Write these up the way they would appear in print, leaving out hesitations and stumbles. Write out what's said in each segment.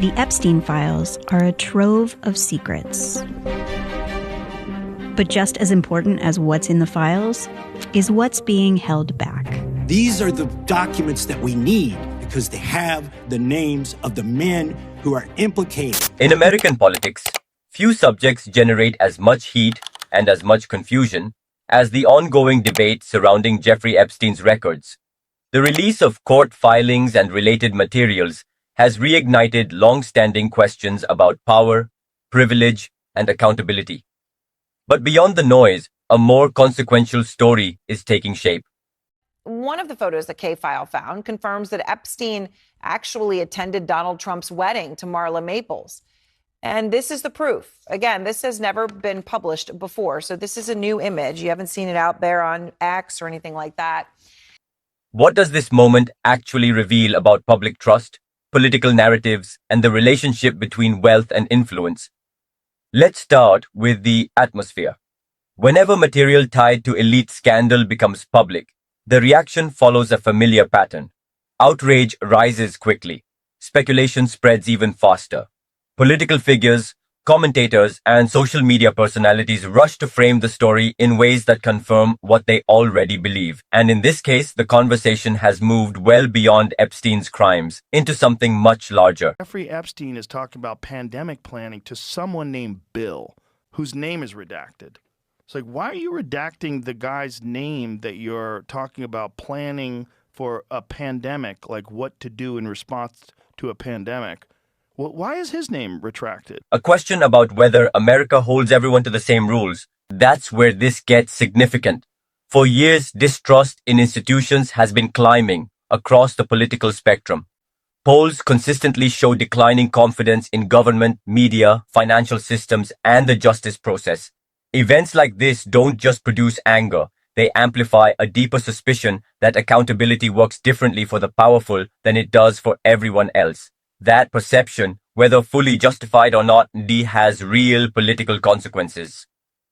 The Epstein Files are a trove of secrets. But just as important as what's in the files is what's being held back. These are the documents that we need because they have the names of the men who are implicated. In American politics, few subjects generate as much heat and as much confusion as the ongoing debate surrounding Jeffrey Epstein's records. The release of court filings and related materials has reignited long-standing questions about power, privilege, and accountability. But beyond the noise, a more consequential story is taking shape. One of the photos that K-File found confirms that Epstein actually attended Donald Trump's wedding to Marla Maples. And this is the proof. Again, this has never been published before, so this is a new image. You haven't seen it out there on X or anything like that. What does this moment actually reveal about public trust, political narratives, and the relationship between wealth and influence? Let's start with the atmosphere. Whenever material tied to elite scandal becomes public, the reaction follows a familiar pattern. Outrage rises quickly. Speculation spreads even faster. Political figures, commentators, and social media personalities rush to frame the story in ways that confirm what they already believe. And in this case, the conversation has moved well beyond Epstein's crimes into something much larger. Jeffrey Epstein is talking about pandemic planning to someone named Bill, whose name is redacted. It's like, why are you redacting the guy's name that you're talking about planning for a pandemic, like what to do in response to a pandemic? Well, why is his name retracted? A question about whether America holds everyone to the same rules. That's where this gets significant. For years, distrust in institutions has been climbing across the political spectrum. Polls consistently show declining confidence in government, media, financial systems, and the justice process. Events like this don't just produce anger. They amplify a deeper suspicion that accountability works differently for the powerful than it does for everyone else. That perception, whether fully justified or not, has real political consequences.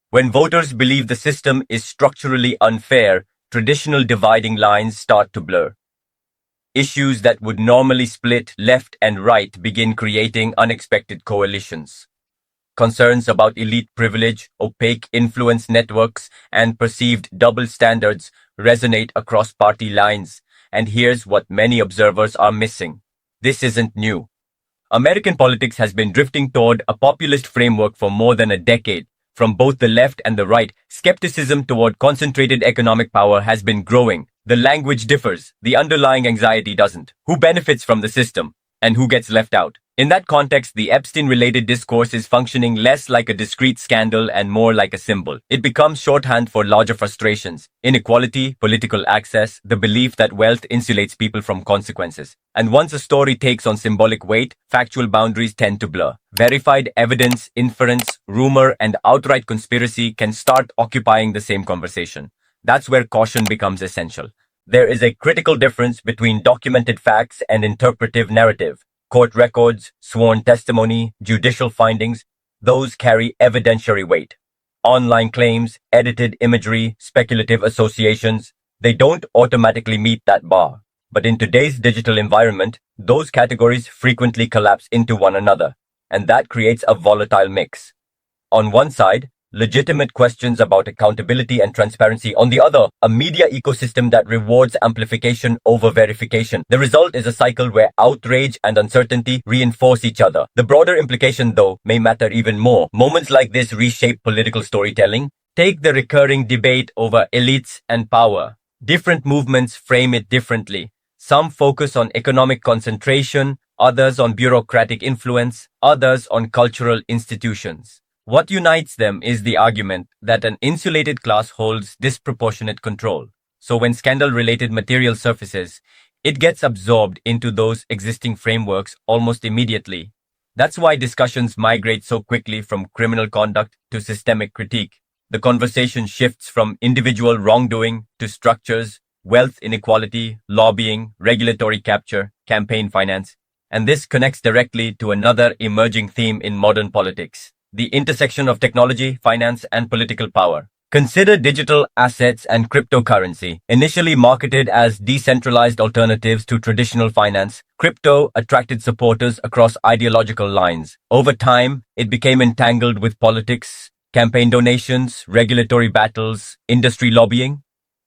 When voters believe the system is structurally unfair, traditional dividing lines start to blur. Issues that would normally split left and right begin creating unexpected coalitions. Concerns about elite privilege, opaque influence networks, and perceived double standards resonate across party lines. And here's what many observers are missing. This isn't new. American politics has been drifting toward a populist framework for more than a decade. From both the left and the right, skepticism toward concentrated economic power has been growing. The language differs. The underlying anxiety doesn't. Who benefits from the system? And who gets left out? In that context, the Epstein-related discourse is functioning less like a discrete scandal and more like a symbol. It becomes shorthand for larger frustrations: inequality, political access, the belief that wealth insulates people from consequences. And once a story takes on symbolic weight, factual boundaries tend to blur. Verified evidence, inference, rumor, and outright conspiracy can start occupying the same conversation. That's where caution becomes essential. There is a critical difference between documented facts and interpretive narrative. Court records, sworn testimony, judicial findings, those carry evidentiary weight. Online claims, edited imagery, speculative associations, they don't automatically meet that bar. But in today's digital environment, those categories frequently collapse into one another, and that creates a volatile mix. On one side, legitimate questions about accountability and transparency. On the other, a media ecosystem that rewards amplification over verification. The result is a cycle where outrage and uncertainty reinforce each other. The broader implication, though, may matter even more. Moments like this reshape political storytelling. Take the recurring debate over elites and power. Different movements frame it differently. Some focus on economic concentration, others on bureaucratic influence, others on cultural institutions. What unites them is the argument that an insulated class holds disproportionate control. So when scandal-related material surfaces, it gets absorbed into those existing frameworks almost immediately. That's why discussions migrate so quickly from criminal conduct to systemic critique. The conversation shifts from individual wrongdoing to structures, wealth inequality, lobbying, regulatory capture, campaign finance. And this connects directly to another emerging theme in modern politics: the intersection of technology, finance, and political power. Consider digital assets and cryptocurrency. Initially marketed as decentralized alternatives to traditional finance, crypto attracted supporters across ideological lines. Over time, it became entangled with politics, campaign donations, regulatory battles, industry lobbying.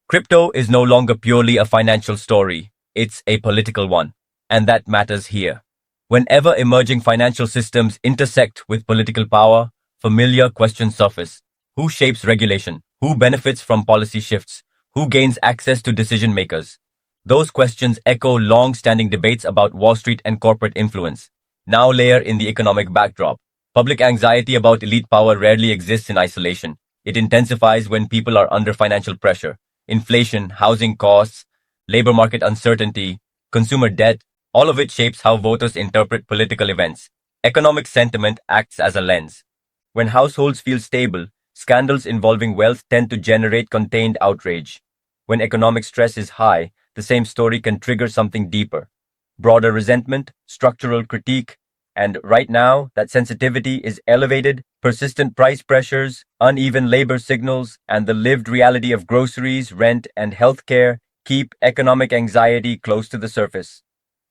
Crypto is no longer purely a financial story, it's a political one. And that matters here. Whenever emerging financial systems intersect with political power, familiar questions surface. Who shapes regulation? Who benefits from policy shifts? Who gains access to decision makers? Those questions echo long-standing debates about Wall Street and corporate influence. Now layer in the economic backdrop. Public anxiety about elite power rarely exists in isolation. It intensifies when people are under financial pressure. Inflation, housing costs, labor market uncertainty, consumer debt, all of it shapes how voters interpret political events. Economic sentiment acts as a lens. When households feel stable, scandals involving wealth tend to generate contained outrage. When economic stress is high, the same story can trigger something deeper. Broader resentment, structural critique, and right now, that sensitivity is elevated. Persistent price pressures, uneven labor signals, and the lived reality of groceries, rent, and healthcare keep economic anxiety close to the surface.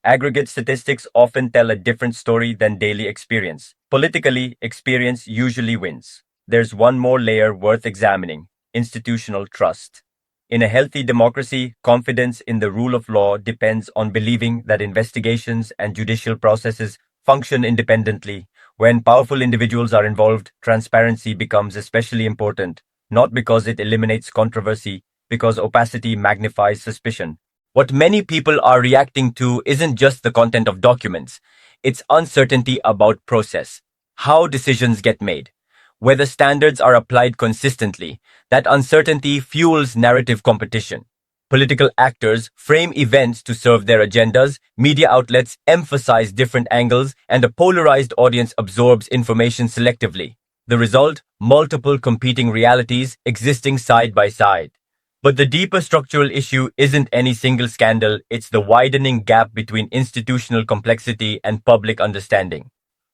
Aggregate statistics often tell a different story than daily experience. Politically, experience usually wins. There's one more layer worth examining: institutional trust. In a healthy democracy, confidence in the rule of law depends on believing that investigations and judicial processes function independently. When powerful individuals are involved, transparency becomes especially important, not because it eliminates controversy, because opacity magnifies suspicion. What many people are reacting to isn't just the content of documents, it's uncertainty about process, how decisions get made, whether standards are applied consistently. That uncertainty fuels narrative competition. Political actors frame events to serve their agendas, media outlets emphasize different angles, and a polarized audience absorbs information selectively. The result? Multiple competing realities existing side by side. But the deeper structural issue isn't any single scandal, it's the widening gap between institutional complexity and public understanding.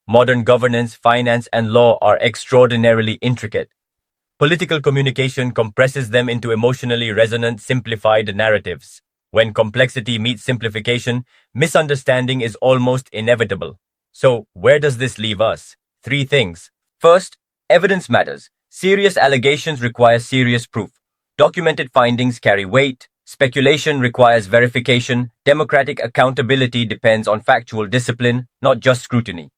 Modern governance, finance, and law are extraordinarily intricate. Political communication compresses them into emotionally resonant, simplified narratives. When complexity meets simplification, misunderstanding is almost inevitable. So, where does this leave us? Three things. First, evidence matters. Serious allegations require serious proof. Documented findings carry weight. Speculation requires verification. Democratic accountability depends on factual discipline, not just scrutiny.